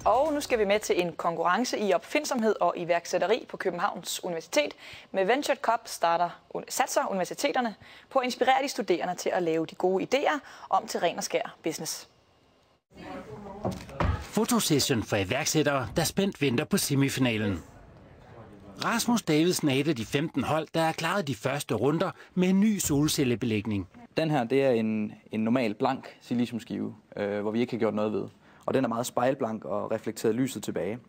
Og nu skal vi med til en konkurrence i opfindsomhed og iværksætteri på Københavns Universitet. Med Venture Cup satser universiteterne på at inspirere de studerende til at lave de gode idéer om til ren og skær business. Fotosession for iværksættere, der spændt venter på semifinalen. Rasmus Davidsen er et af de 15 hold, der har klaret de første runder med en ny solcellebelægning. Den her, det er en normal blank siliciumskive, hvor vi ikke har gjort noget ved. Og den er meget spejlblank og reflekterer lyset tilbage.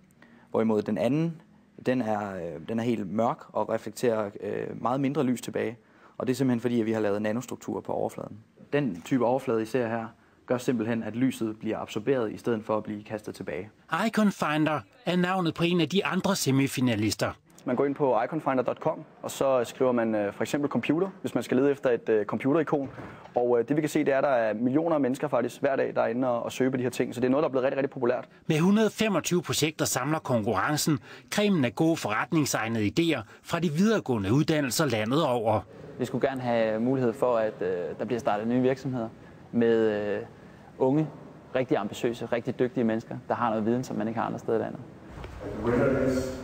Hvorimod den anden, den er helt mørk og reflekterer meget mindre lys tilbage. Og det er simpelthen fordi, at vi har lavet nanostrukturer på overfladen. Den type overflade, I ser her, gør simpelthen, at lyset bliver absorberet i stedet for at blive kastet tilbage. Icon Finder er navnet på en af de andre semifinalister. Man går ind på iconfinder.com, og så skriver man for eksempel computer, hvis man skal lede efter et computerikon. Og det vi kan se, det er, at der er millioner af mennesker faktisk hver dag, der er inde og søger på de her ting. Så det er noget, der er blevet rigtig, rigtig populært. Med 125 projekter samler konkurrencen cremen af gode forretningsegnede idéer fra de videregående uddannelser landet over. Vi skulle gerne have mulighed for, at der bliver startet nye virksomheder med unge, rigtig ambitiøse, rigtig dygtige mennesker, der har noget viden, som man ikke har andre steder i landet.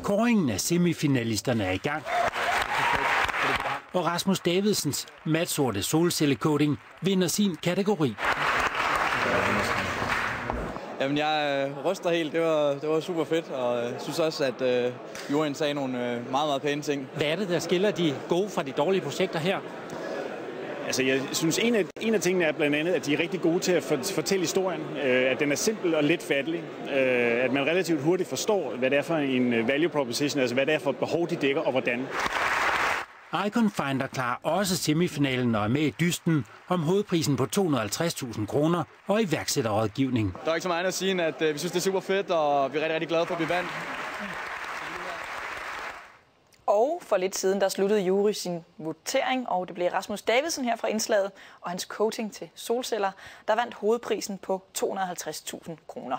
Kåringen af semifinalisterne er i gang, og Rasmus Davidsens matsorte solcellecoating vinder sin kategori. Jamen, jeg ryster helt. Det var super fedt, og jeg synes også, at Jurien sagde nogle meget, meget pæne ting. Hvad er det, der skiller de gode fra de dårlige projekter her? Altså, jeg synes, en af tingene er blandt andet, at de er rigtig gode til at fortælle historien. At den er simpel og let fattelig. At man relativt hurtigt forstår, hvad det er for en value proposition, altså hvad det er for et behov, de dækker og hvordan. Icon Finder klarer også semifinalen og er med i dysten om hovedprisen på 250.000 kroner og iværksætterrådgivning. Der er ikke så meget andet at sige, end at vi synes, det er super fedt, og vi er rigtig, rigtig glade for, at vi vandt. Og for lidt siden, der sluttede jury sin votering, og det blev Rasmus Davidsen her fra indslaget og hans coaching til solceller, der vandt hovedprisen på 250.000 kroner.